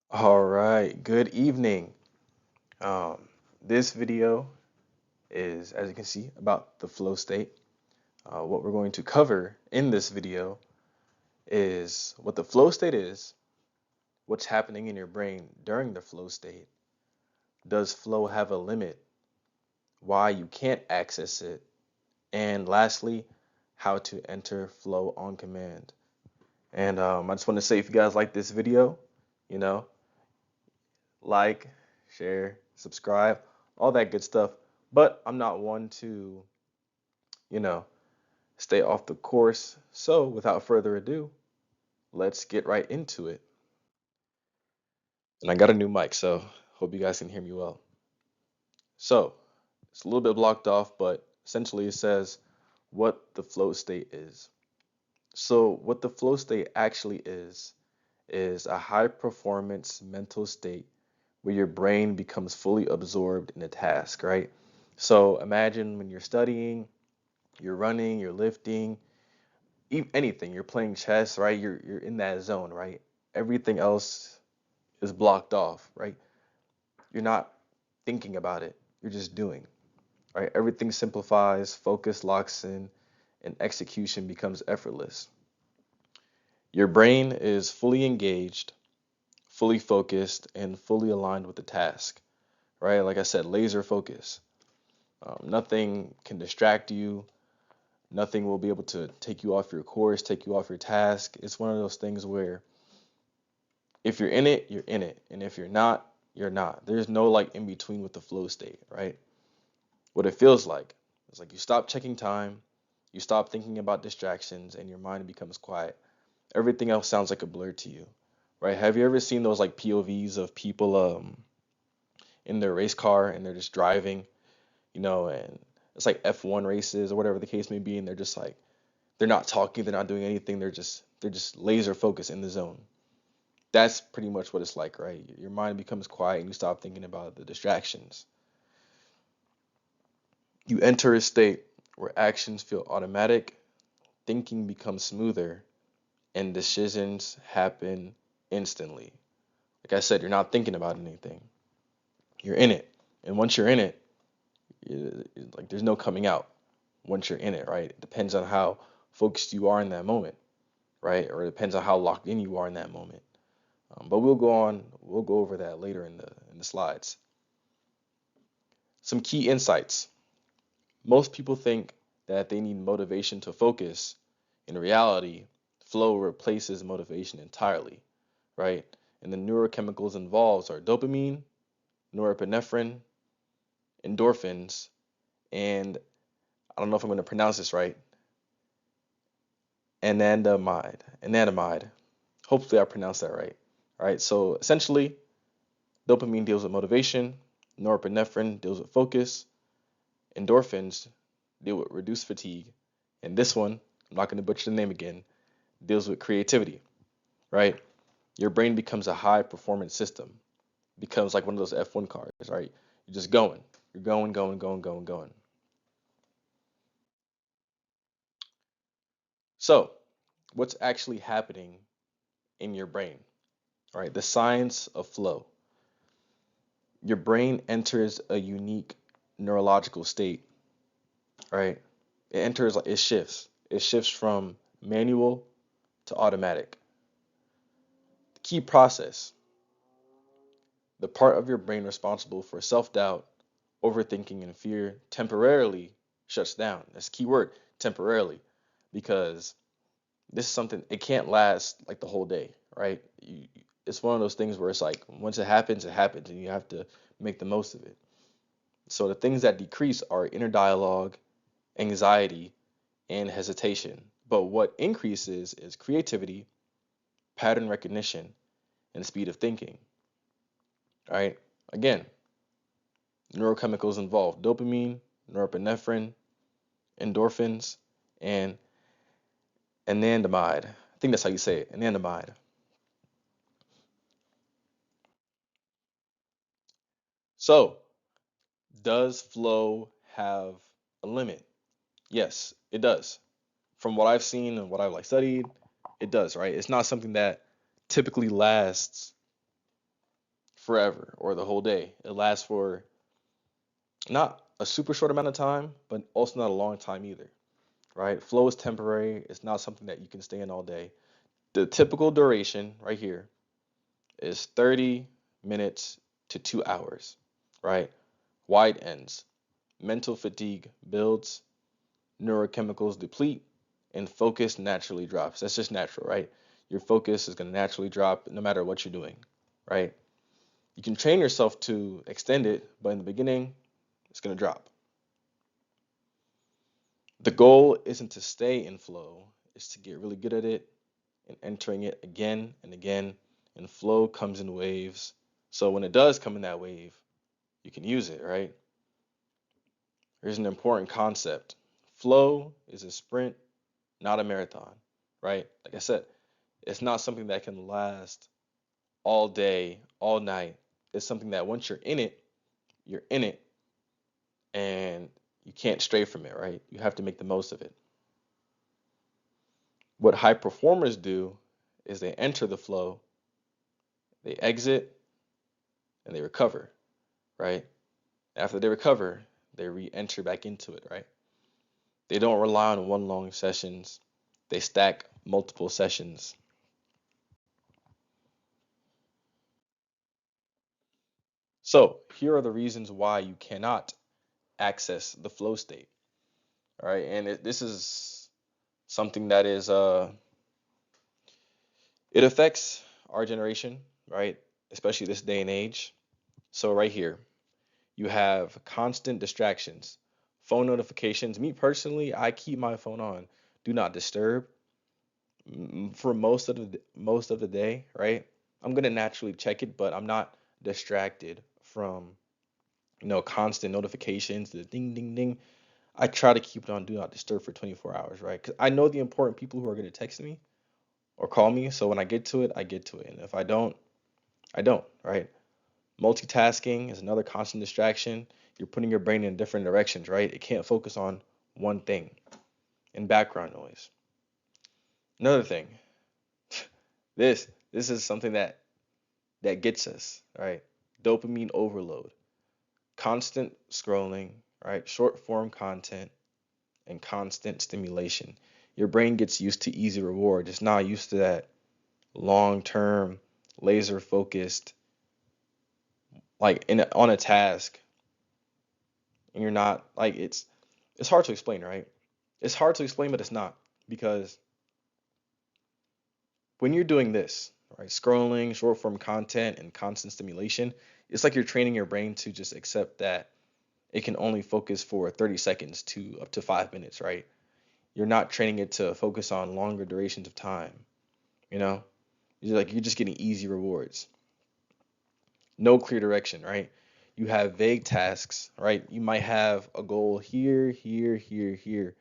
All right, good evening. Um, this video is, as you can see, about the flow state. What we're going to cover in this video is what the flow state is, what's happening in your brain during the flow state, does flow have a limit, why you can't access it, and lastly, how to enter flow on command. And I just want to say if you guys like this video, you know, like, share, subscribe, all that good stuff. But I'm not one to, you know, stay off the course. So without further ado, let's get right into it. And I got a new mic, so hope you guys can hear me well. So it's a little bit blocked off, but essentially it says what the flow state is. So what the flow state actually is a high performance mental state where your brain becomes fully absorbed in a task, right? So imagine when you're studying, you're running, you're lifting, anything, you're playing chess, right? You're in that zone, right? Everything else is blocked off, right? You're not thinking about it. You're just doing, right? Everything simplifies, focus locks in, and execution becomes effortless. Your brain is fully engaged, fully focused, and fully aligned with the task, right? Like I said, laser focus. Nothing can distract you. Nothing will be able to take you off your course, take you off your task. It's one of those things where if you're in it, you're in it. And if you're not, you're not. There's no like in between with the flow state, right? What it feels like is like you stop checking time, you stop thinking about distractions, and your mind becomes quiet. Everything else sounds like a blur to you, right? Have you ever seen those like POVs of people in their race car and they're just driving, and it's like F1 races or whatever the case may be, and they're just like they're not talking, they're not doing anything, they're just laser focused in the zone. That's pretty much what it's like, right? Your mind becomes quiet and you stop thinking about the distractions. You enter a state where actions feel automatic, thinking becomes smoother, and decisions happen instantly. Like I said, you're not thinking about anything. You're in it. And once you're in it, like there's no coming out once you're in it, right? It depends on how focused you are in that moment, right? Or it depends on how locked in you are in that moment. But we'll go over that later in the slides. Some key insights. Most people think that they need motivation to focus. In reality, flow replaces motivation entirely, right? And the neurochemicals involved are dopamine, norepinephrine, endorphins, and I don't know if I'm going to pronounce this right, anandamide. Hopefully I pronounced that right. All right, so essentially, dopamine deals with motivation, norepinephrine deals with focus, endorphins deal with reduced fatigue, and this one, I'm not going to butcher the name again, deals with creativity, right? Your brain becomes a high performance system, becomes like one of those F1 cars, right? You're just going, you're going, going, going, going, going. So, what's actually happening in your brain, all right? The science of flow. Your brain enters a unique neurological state, right? It shifts from manual to automatic. The key process, the part of your brain responsible for self-doubt, overthinking, and fear temporarily shuts down. That's the key word, temporarily, because this is something it can't last like the whole day, right? It's one of those things where it's like once it happens, and you have to make the most of it. So the things that decrease are inner dialogue, anxiety, and hesitation. But what increases is creativity, pattern recognition, and speed of thinking. All right. Again, neurochemicals involved dopamine, norepinephrine, endorphins, and anandamide. I think that's how you say it, anandamide. So, does flow have a limit? Yes, it does. From what I've seen and what I've like studied, it does, right? It's not something that typically lasts, forever or the whole day. It lasts for not a super short amount of time, but also not a long time either, right? Flow is temporary. It's not something that you can stay in all day. The typical duration right here is 30 minutes to 2 hours, right? Why it ends. Mental fatigue builds, neurochemicals deplete, and focus naturally drops. That's just natural, right? Your focus is going to naturally drop no matter what you're doing, right? You can train yourself to extend it, but in the beginning, it's going to drop. The goal isn't to stay in flow, it's to get really good at it and entering it again and again. And flow comes in waves. So when it does come in that wave, you can use it, right? Here's an important concept. Flow is a sprint, not a marathon, right? Like I said, it's not something that can last all day, all night. It's something that once you're in it, and you can't stray from it, right? You have to make the most of it. What high performers do is they enter the flow, they exit, and they recover, right? After they recover, they re-enter back into it, right? They don't rely on one long sessions. They stack multiple sessions. So here are the reasons why you cannot access the flow state. All right, and this is something that is it affects our generation, right? Especially this day and age. So right here, you have constant distractions, phone notifications. Me personally, I keep my phone on do not disturb for most of the day, right? I'm gonna naturally check it, but I'm not distracted from constant notifications, the ding ding ding. I try to keep it on do not disturb for 24 hours, right? Because I know the important people who are gonna text me or call me. So when I get to it, I get to it, and if I don't, I don't, right? Multitasking is another constant distraction. You're putting your brain in different directions, right? It can't focus on one thing. And background noise. Another thing. This is something that gets us, right? Dopamine overload, constant scrolling, right? Short form content and constant stimulation. Your brain gets used to easy reward. It's not used to that long term, laser focused, like on a task. And you're not like it's hard to explain, right? It's hard to explain, but it's not because when you're doing this, right, scrolling, short form content, and constant stimulation, it's like you're training your brain to just accept that it can only focus for 30 seconds to up to 5 minutes, right? You're not training it to focus on longer durations of time, you know? You're just getting easy rewards. No clear direction, right? You have vague tasks, right? You might have a goal here, here, here, here.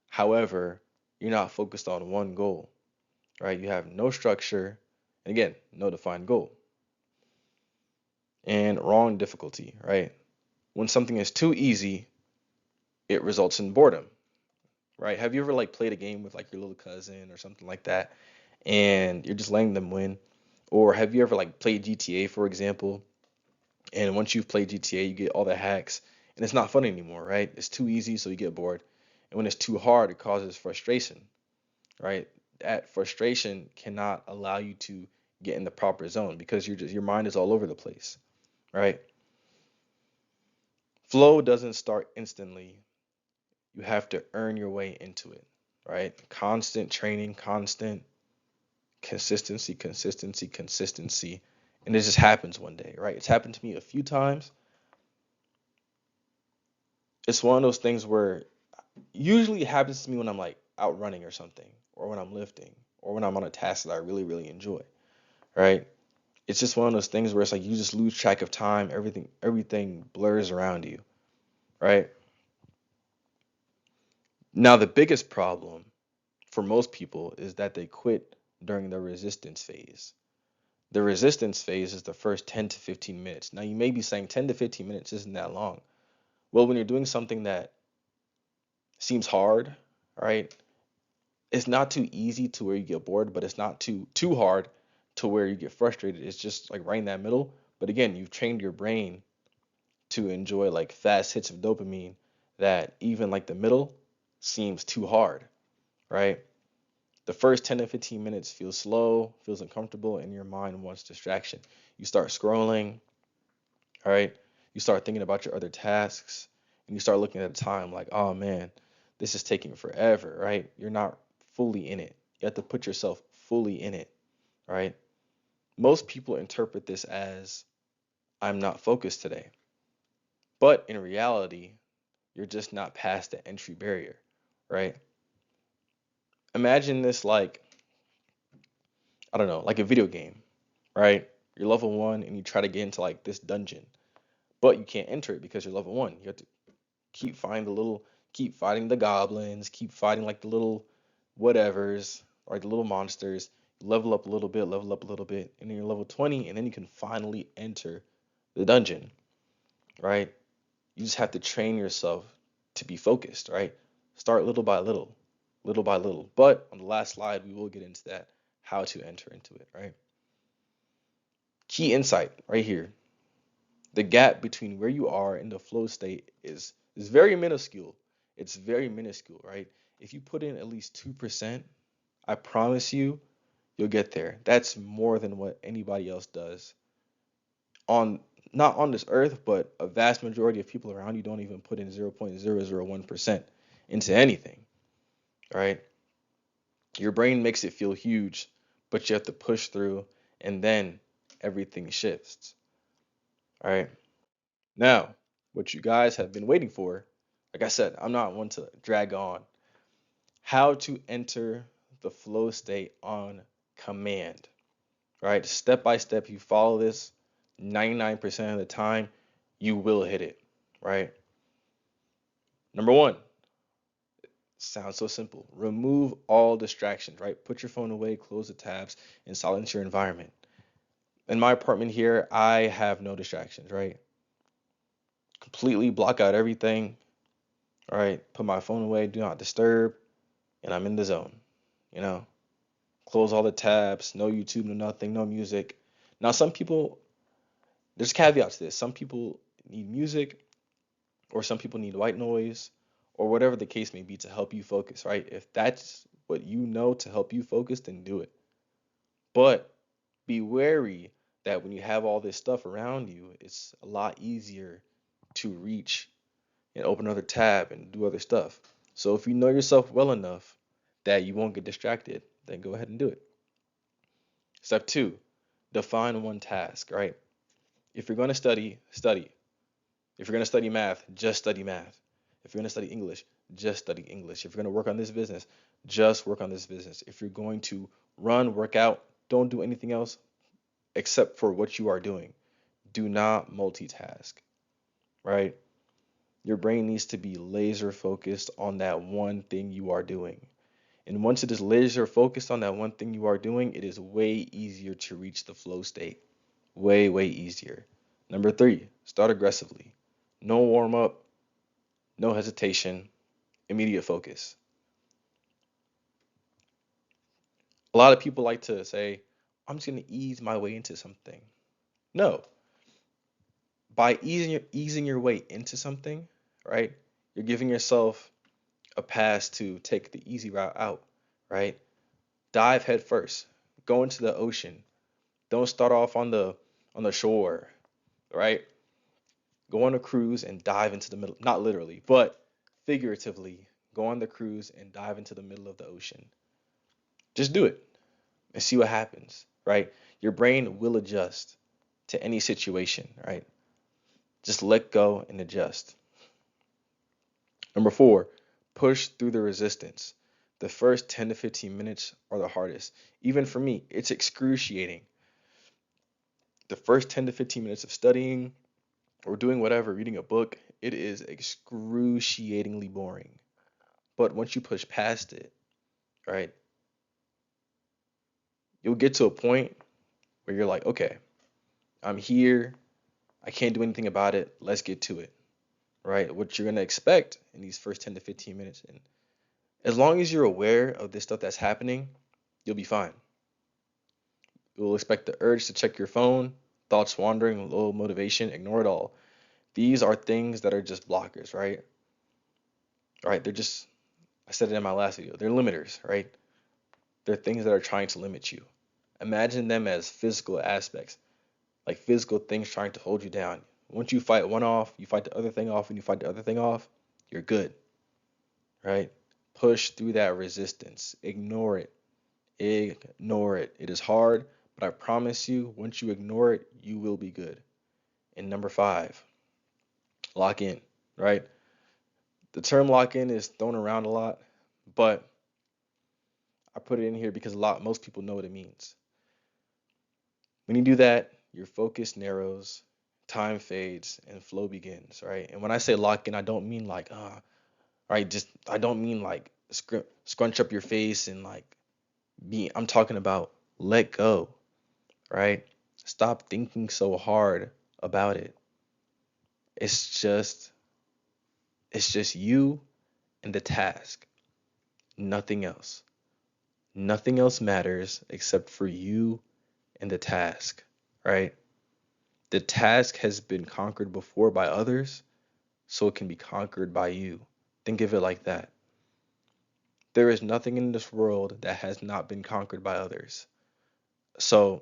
However, you're not focused on one goal, right? You have no structure, and again, no defined goal. And wrong difficulty, right? When something is too easy, it results in boredom, right? Have you ever like played a game with like your little cousin or something like that, and you're just letting them win? Or have you ever like played GTA, for example, and once you've played GTA, you get all the hacks, and it's not fun anymore, right? It's too easy, so you get bored. And when it's too hard, it causes frustration, right? That frustration cannot allow you to get in the proper zone because your mind is all over the place, right? Flow doesn't start instantly. You have to earn your way into it, right? Constant training, constant consistency, consistency, consistency. And it just happens one day, right? It's happened to me a few times. It's one of those things where usually it happens to me when I'm like out running or something, or when I'm lifting, or when I'm on a task that I really, really enjoy, right? It's just one of those things where it's like you just lose track of time, everything blurs around you, right? Now the biggest problem for most people is that they quit during the resistance phase. The resistance phase is the first 10 to 15 minutes. Now you may be saying 10 to 15 minutes isn't that long. Well, when you're doing something that seems hard, right? It's not too easy to where you get bored, but it's not too hard to where you get frustrated. It's just like right in that middle. But again, you've trained your brain to enjoy like fast hits of dopamine that even like the middle seems too hard, right? The first 10 to 15 minutes feels slow, feels uncomfortable, and your mind wants distraction. You start scrolling, all right? You start thinking about your other tasks, and you start looking at the time like, oh man, this is taking forever, right? You're not fully in it. You have to put yourself fully in it, right? Most people interpret this as I'm not focused today. But in reality, you're just not past the entry barrier, right? Imagine this like, I don't know, like a video game, right? You're level one and you try to get into like this dungeon, but you can't enter it because you're level one. You have to keep fighting the goblins, keep fighting like the little whatevers, or the little monsters. Level up a little bit, level up a little bit, and then you're level 20, and then you can finally enter the dungeon, right? You just have to train yourself to be focused, right? Start little by little, little by little. But on the last slide, we will get into that, how to enter into it, right? Key insight right here. The gap between where you are in the flow state is very minuscule. It's very minuscule, right? If you put in at least 2%, I promise you'll get there. That's more than what anybody else does on not on this earth, but a vast majority of people around you don't even put in 0.001% into anything, right? Your brain makes it feel huge, but you have to push through and then everything shifts. All right. Now, what you guys have been waiting for, like I said, I'm not one to drag on. How to enter the flow state on command, right? Step by step, you follow this 99% of the time, you will hit it, right? Number one, sounds so simple. Remove all distractions, right? Put your phone away, close the tabs, and silence your environment. In my apartment here, I have no distractions, right? Completely block out everything, all right? Put my phone away, do not disturb, and I'm in the zone, you know? Close all the tabs, no YouTube, no nothing, no music. Now, some people, there's caveats to this. Some people need music, or some people need white noise, or whatever the case may be to help you focus, right? If that's what you know to help you focus, then do it. But be wary that when you have all this stuff around you, it's a lot easier to reach and open another tab and do other stuff. So if you know yourself well enough that you won't get distracted, then go ahead and do it. Step two, define one task, right? If you're going to study, study. If you're going to study math, just study math. If you're going to study English, just study English. If you're going to work on this business, just work on this business. If you're going to run, work out, don't do anything else except for what you are doing. Do not multitask, right? Your brain needs to be laser focused on that one thing you are doing. And once it is laser focused on that one thing you are doing, it is way easier to reach the flow state. Way, way easier. Number three, start aggressively. No warm up, no hesitation, immediate focus. A lot of people like to say, I'm just going to ease my way into something. No, by easing your way into something, right? You're giving yourself a pass to take the easy route out, right? Dive head first. Go into the ocean. Don't start off on the shore, right? Go on a cruise and dive into the middle, not literally, but figuratively. Go on the cruise and dive into the middle of the ocean. Just do it and see what happens, right? Your brain will adjust to any situation, right? Just let go and adjust. Number four, push through the resistance. The first 10 to 15 minutes are the hardest. Even for me, it's excruciating. The first 10 to 15 minutes of studying or doing whatever, reading a book, it is excruciatingly boring. But once you push past it, right, you'll get to a point where you're like, okay, I'm here. I can't do anything about it. Let's get to it, right? What you're going to expect in these first 10 to 15 minutes. And as long as you're aware of this stuff that's happening, you'll be fine. You'll expect the urge to check your phone, thoughts wandering, low motivation, ignore it all. These are things that are just blockers, right? Right? They're just, I said it in my last video, they're limiters, right? They're things that are trying to limit you. Imagine them as physical aspects, like physical things trying to hold you down. Once you fight one off, you fight the other thing off, and you fight the other thing off, you're good, right? Push through that resistance. Ignore it. Ignore it. It is hard, but I promise you, once you ignore it, you will be good. And number 5, lock in, right? The term lock in is thrown around a lot, but I put it in here because most people know what it means. When you do that, your focus narrows, time fades, and flow begins, right? And when I say lock in, I don't mean like, right, just, I don't mean like scrunch up your face and like I'm talking about let go, right? Stop thinking so hard about it. It's just, it's just you and the task, nothing else. Nothing else matters except for you and the task, right? The task has been conquered before by others, so it can be conquered by you. Think of it like that. There is nothing in this world that has not been conquered by others. So,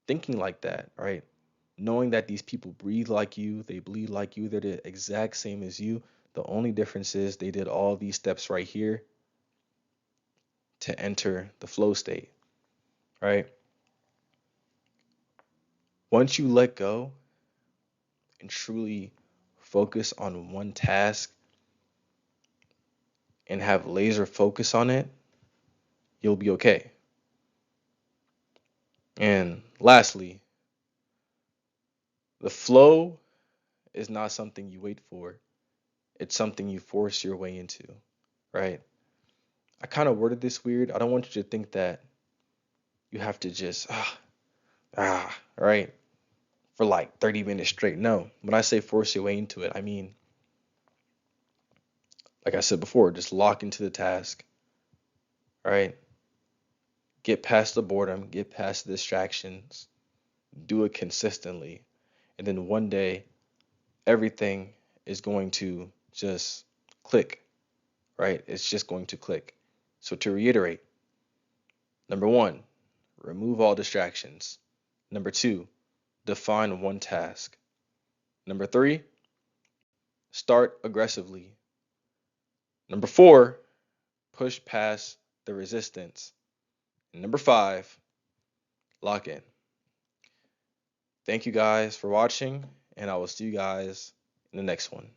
thinking like that, right? Knowing that these people breathe like you, they bleed like you, they're the exact same as you. The only difference is they did all these steps right here to enter the flow state, right? Once you let go and truly focus on one task and have laser focus on it, you'll be okay. And lastly, the flow is not something you wait for, it's something you force your way into, right? I kind of worded this weird. I don't want you to think that you have to just, right, for like 30 minutes straight. No, when I say force your way into it, I mean, like I said before, just lock into the task, right? Get past the boredom, get past the distractions, do it consistently. And then one day, everything is going to just click, right? It's just going to click. So to reiterate, number 1, remove all distractions. Number 2, define one task. Number 3, start aggressively. Number 4, push past the resistance. And number 5, lock in. Thank you guys for watching, and I will see you guys in the next one.